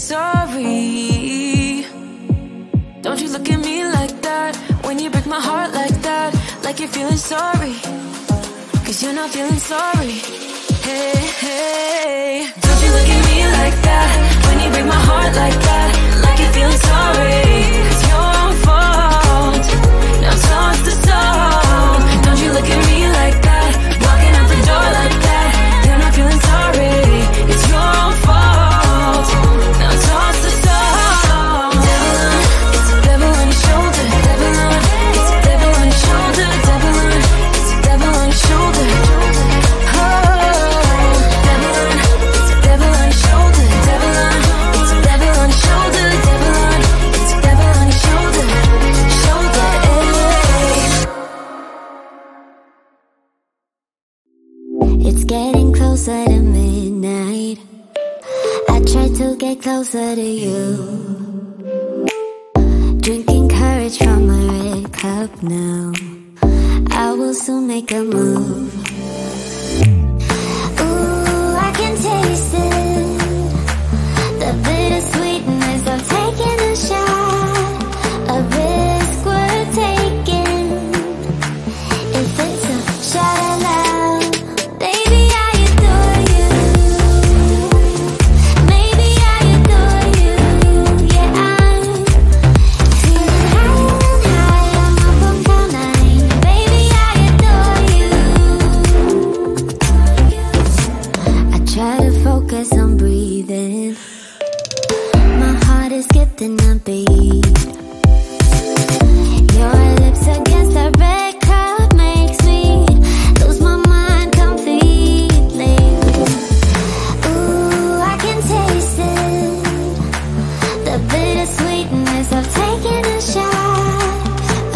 sorry. Don't you look at me like that when you break my heart like that, like you're feeling sorry, 'cause you're not feeling sorry. Hey, hey. Don't you look at me like that when you break my heart like that, like you're feeling sorry. It's your fault. Now toss the soul. Don't you look at me like that, walking out the door like that. You're not feeling sorry. It's your fault. Now toss the soul. Devil on, it's a devil on your shoulder. Devil on, it's a devil on your shoulder. Devil on, it's a devil on your shoulder. Oh, devil on, it's a devil on your shoulder. Devil on, it's a devil on your shoulder. Devil on, it's a devil on your shoulder. Shoulder, It's getting closer to midnight. I try to get closer to you. Drinking courage from a red cup now. I will soon make a move. Ooh, I can taste it. The bittersweetness of taking a shot. A risk worth taking. If it's a shot of love, baby, I adore you. Maybe I adore you. Yeah, I'm feeling high, I'm up on cloud nine. Baby, I adore you. I try to focus on breathing. My heart is skipping a beat. Your lips against the red cup makes me lose my mind completely. Ooh, I can taste it. The bittersweetness of taking a shot.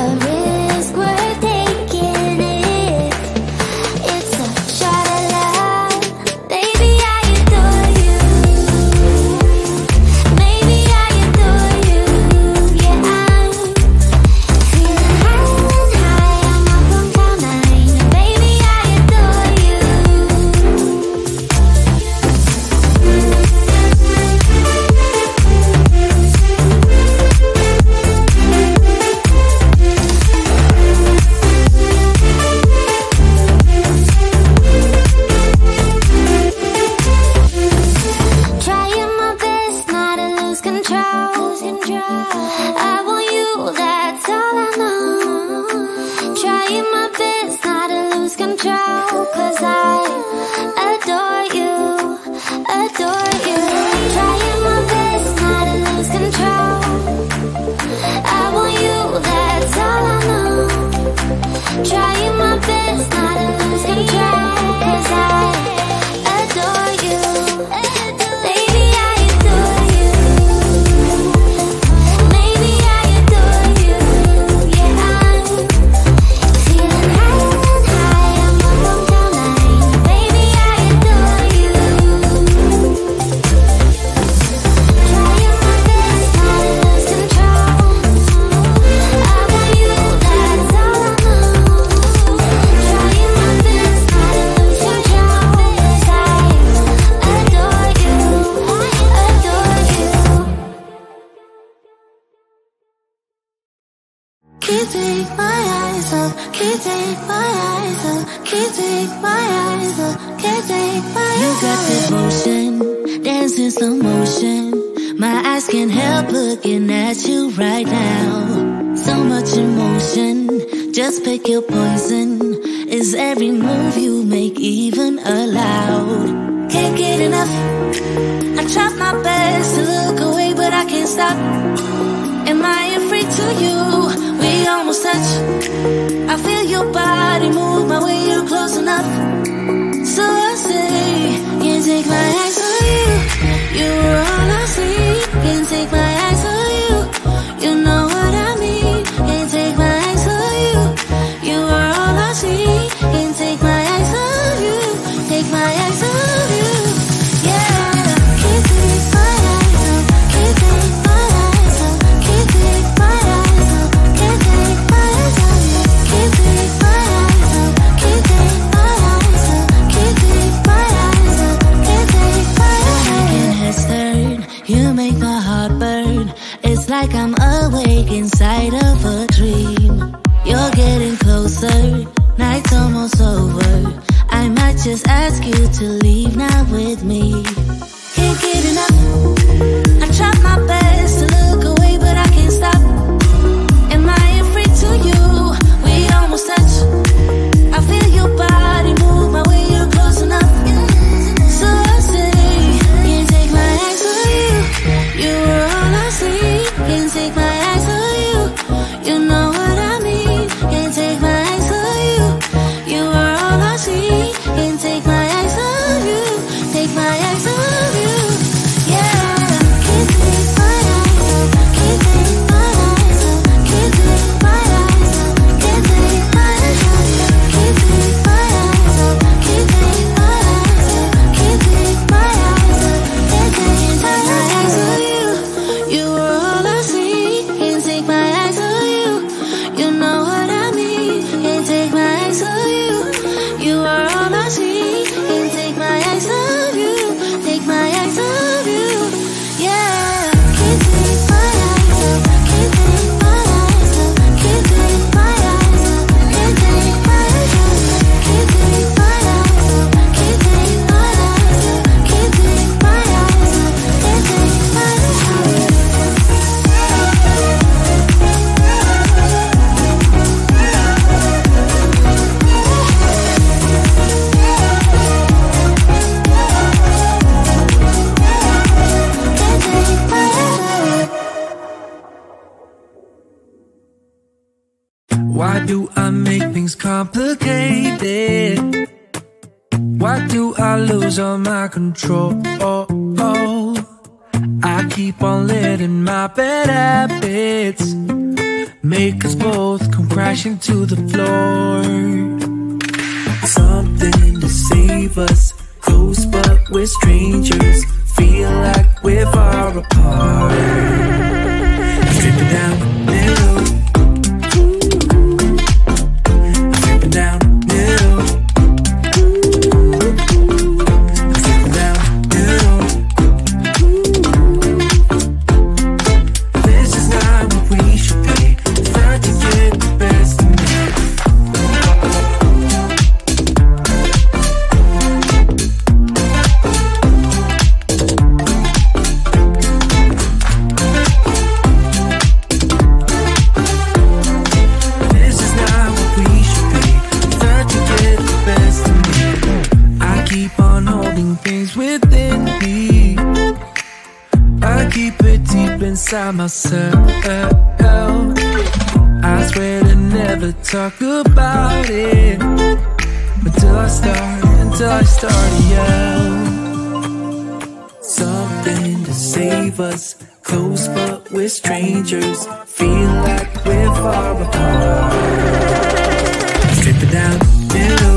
A risk worth taking it. It's a shot of love. Baby, I adore you. Maybe I adore you. Yeah, I'm feeling high, I'm up on cloud nine. Baby, I adore you. Trying my best not to lose control. I want you, that's all I know. Trying my best not to lose control, 'cause I adore you, adore you. Trying my best not to lose control. I want you, that's all I know. Trying my best not to lose control, 'cause I adore you. Baby, I adore you. Maybe I adore you. Yeah, I'm feeling high, I'm up on cloud nine. Baby, I adore you. Trying my best not to lose control. I want you, that's all I know. Trying my best not to lose control, 'cause I adore you, adore you. Can't take my eyes off, can't take my eyes off, can't take my eyes off, can't take my eyes off. You got that motion, dance in slow motion. My eyes can't help looking at you right now. So much emotion, just pick your poison. Is every move you make even allowed? Can't get enough. I try my best to look away, but I can't stop. Am I afraid to you? We almost touch. I feel your body move my way, you're close enough. So I say, can't take my eyes on you. You're all I see. Can't take my eyes on you. You know what I mean. Can't take my eyes on you. You are all I see. Can't take my eyes on you. Take my eyes on you. Yeah. Can't take my eyes off. Can't take my eyes off. Can't take my eyes off. Can't take my eyes on you. Can't take my eyes off. Can't take my eyes my heart burn. It's like I'm awake inside of a dream. You're getting closer, night's almost over. I might just ask you to leave now with me. Can't get enough. I try my best to look away, but I can't stop. Am I afraid to you? We almost touch. I feel your body move my way, you're close enough. So I say, can't take my eyes off you. You were all I see. Can't take my eyes off you. You know what I mean. Can't take my eyes off you. You were all I see. Can't take my eyes off you. Take my eyes off you. Yeah. Can't take my eyes off. Can't take my eyes off. Can't take my eyes off. Can't take my eyes off. Can't take my eyes off. Can't take my eyes off. Can't take my eyes off. Can't take my eyes off you. You were all I see. Can't take my eyes off you. You know what I mean. Can't take my eyes off you. You are all I see. Can't take my eyes off you. Take my eyes off you. Yeah. Can't take my eyes off. Can't take my eyes off. Can't take my eyes off. Can't take my eyes off. Can't take my eyes off. Can't take my eyes off. Can't take my eyes off. Can't take my eyes off. Why do I make things complicated? Why do I lose all my control? I keep on letting my bad habits make us both come crashing to the floor. Something to save us, close but we're strangers. Feel like we're far apart. Stripping down middle. Stripping down middle. Stripping down middle. This is not what we should be. Trying to get the best of me. This is not what we should be. Trying to get the best of me. I keep on holding things within me. I keep it deep inside myself. I swear to never talk about it until I start to yell. Something to save us, close but we're strangers. Feel like we're far apart. Strip it down, middle.